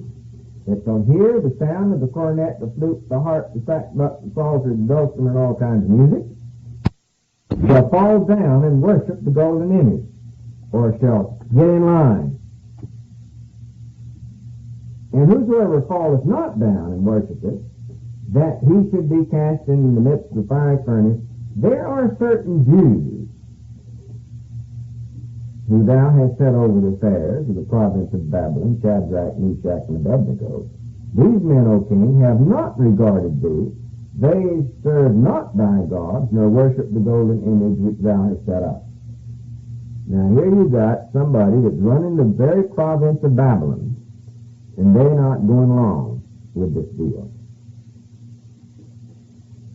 that shall hear the sound of the cornet, the flute, the harp, the sackbut, the psalter, the dulcimer, and all kinds of music, shall fall down and worship the golden image, or shall get in line. And whosoever falleth not down and worshipeth, that he should be cast into the midst of the fiery furnace. There are certain Jews who thou hast set over the affairs of the province of Babylon, Shadrach, Meshach, and Abednego. These men, O king, have not regarded thee. They serve not thy gods, nor worship the golden image which thou hast set up. Now here you got somebody that's running the very province of Babylon, and they're not going along with this deal.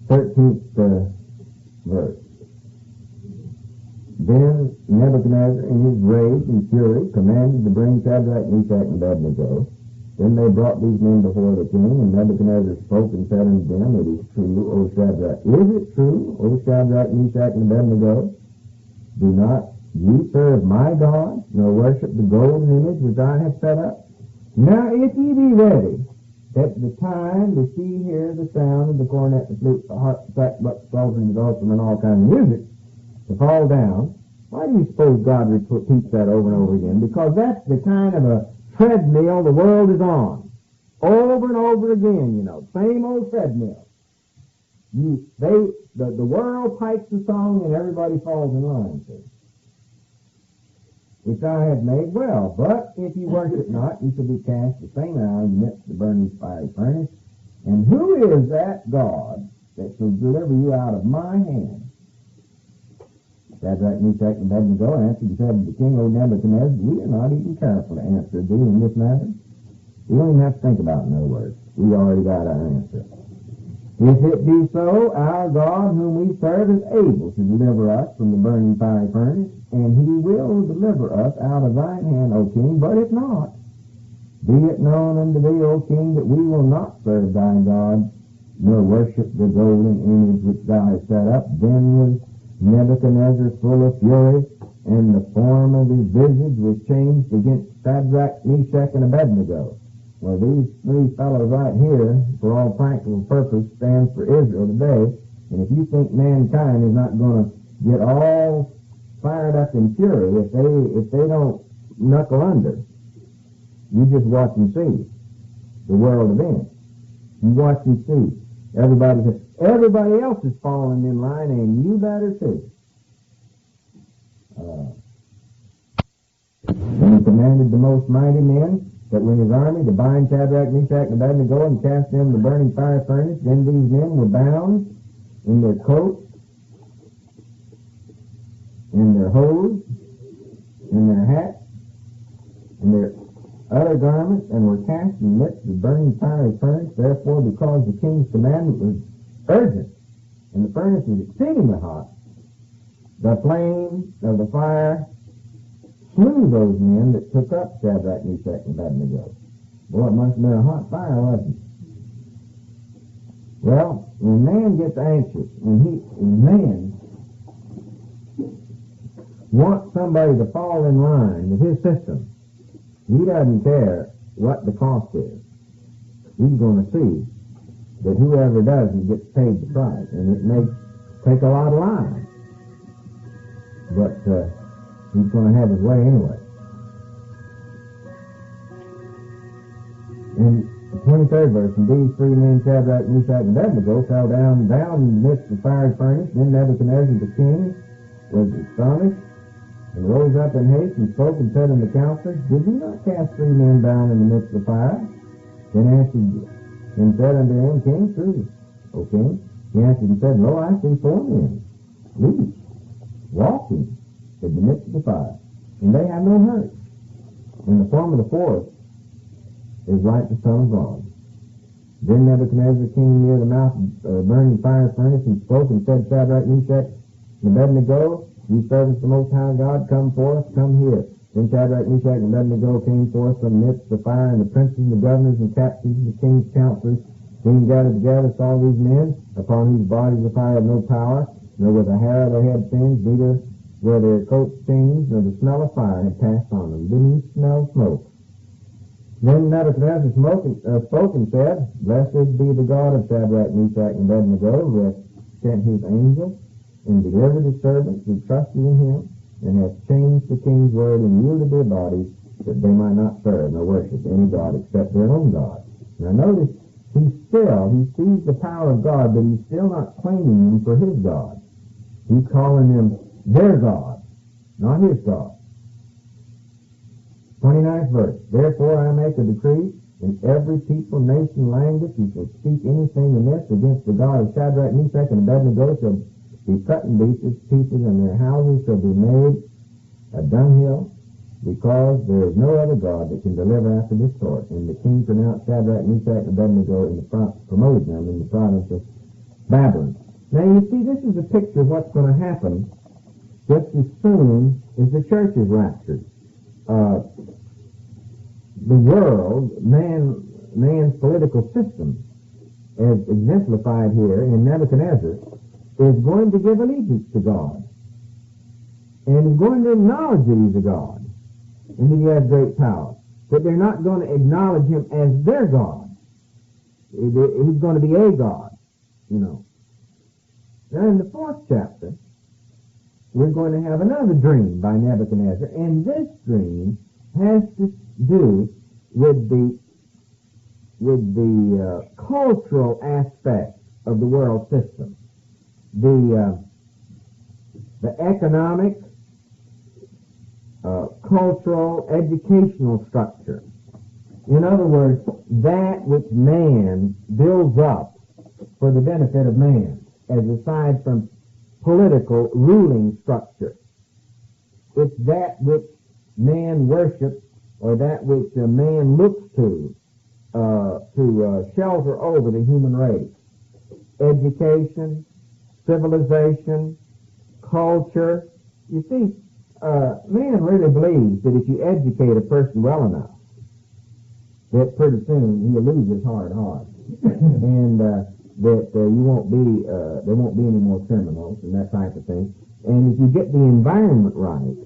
13th verse. Then Nebuchadnezzar, in his rage and fury, commanded to bring Shadrach, Meshach, and Abednego. Then they brought these men before the king, and Nebuchadnezzar spoke and said unto them, It is true, O Shadrach. Is it true, O Shadrach, Meshach, and Abednego? Do not ye serve my God, nor worship the golden image which I have set up? Now if ye be ready, at the time that ye hear the sound of the cornet, the flute, the harp, the sackbut, the psalter, and the dulcimer, and all kinds of music, to fall down, why do you suppose God repeats that over and over again? Because that's the kind of a treadmill the world is on. Over and over again, you know. Same old treadmill. The world pipes the song and everybody falls in line, see? Which I have made well. But if you worship not, you shall be cast the same hour in the midst of the burning fiery furnace. And who is that God that shall deliver you out of my hand? Shadrach, Meshach, and Abednego answered and said to the king, O Nebuchadnezzar, we are not even careful to answer thee in this matter. We don't even have to think about it, in other words. We already got our answer. If it be so, our God whom we serve is able to deliver us from the burning fiery furnace, and he will deliver us out of thine hand, O king. But if not, be it known unto thee, O king, that we will not serve thy God, nor worship the golden image which thou hast set up. Then was Nebuchadnezzar full of fury, and the form of his visage was changed against Shadrach, Meshach, and Abednego. Well, these three fellows right here, for all practical purpose, stands for Israel today. And if you think mankind is not going to get all fired up in fury if they don't knuckle under, you just watch and see the world events. You watch and see. Everybody else is falling in line, and you better too. And he commanded the most mighty men that were in his army to bind Shadrach, Meshach, and Abednego and cast them in the burning fire furnace. Then these men were bound in their coats, in their hose, in their hats, in their other garments, and were cast in the midst of the burning fiery furnace. Therefore, because the king's commandment was urgent, and the furnace was exceedingly hot, the flame of the fire slew those men that took up Shadrach, Meshach, and Abednego. Boy, it must have been a hot fire, wasn't it? Well, when man gets anxious, when man wants somebody to fall in line with his system, he doesn't care what the cost is. He's going to see that whoever doesn't gets paid the price, and it may take a lot of lives. But he's going to have his way anyway. In the 23rd verse, and these three men, Shadrach, Meshach, and Abednego, fell down in the midst of the fiery furnace. Then Nebuchadnezzar the king was astonished, and rose up in haste, and spoke and said unto the counselors, Did you not cast three men down in the midst of the fire? Then answered and said unto him, King, true, O king. He answered and said, Lo, I see four men, each walking in the midst of the fire, and they have no hurt. And the form of the fourth is like the Son of God. Then Nebuchadnezzar came near the mouth of the burning fire furnace, and spoke and said, Shadrach, Meshach, and Abednego, ye servants of the Most High God, come forth, come here. Then Shadrach, Meshach, and Abednego came forth from the midst of the fire, and the princes, and the governors, and captains, and the king's counselors, being gathered together, saw these men, upon whose bodies the fire had no power, nor with the hair of their head singed, neither were their coats changed, nor the smell of fire had passed on them. Didn't he smell smoke? Then Nebuchadnezzar spoke and said, Blessed be the God of Shadrach, Meshach, and Abednego, who hath sent his angel, and delivered his servants who trusted in him, and hath changed the king's word, and yielded their bodies, that they might not serve nor worship any god except their own God. Now notice, he sees the power of God, but he's still not claiming them for his God. He's calling them their God, not his God. 29th verse, Therefore I make a decree, in every people, nation, language, who shall speak anything amiss against the God of Shadrach, Meshach, and Abednego shall be cut in pieces, and their houses shall be made a dunghill, because there is no other God that can deliver after this sort. And the king pronounced Shadrach, Meshach, and Abednego promoted them in the province of Babylon. Now you see, this is a picture of what's going to happen just as soon as the church is raptured. The world, man's political system, as exemplified here in Nebuchadnezzar, is going to give allegiance to God, and is going to acknowledge that he's a God, and that he has great power. But they're not going to acknowledge him as their God. He's going to be a God, you know. Now in the 4th chapter, we're going to have another dream by Nebuchadnezzar, and this dream has to do with the cultural aspect of the world system, the economic, cultural, educational structure. In other words, that which man builds up for the benefit of man, as aside from political ruling structure. It's that which man worships, or that which a man looks to shelter over the human race. Education, civilization, culture. You see, man really believes that if you educate a person well enough, that pretty soon he'll lose his hard heart, and that you won't be there won't be any more criminals and that type of thing. And if you get the environment right,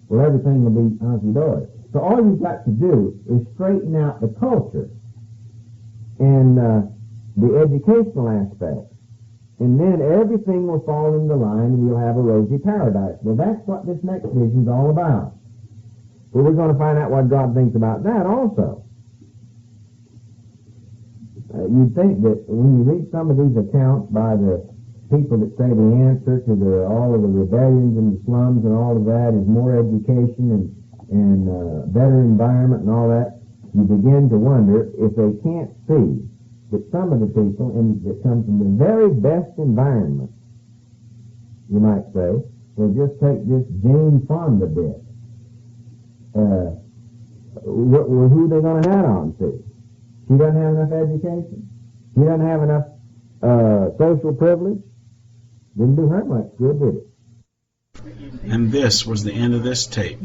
well, everything will be hunky-dory. So all you've got to do is straighten out the culture and the educational aspect, and then everything will fall into line and you'll have a rosy paradise. Well, that's what this next vision's all about. Well, we're going to find out what God thinks about that also. You'd think that when you read some of these accounts by the people that say the answer to all of the rebellions in the slums and all of that is more education and better environment and all that, you begin to wonder if they can't see that some of the people that come from the very best environment, you might say, will just take this Jane Fonda bit. Who are they going to add on to? She doesn't have enough education. She doesn't have enough social privilege. Didn't do her much good, did it? And this was the end of this tape.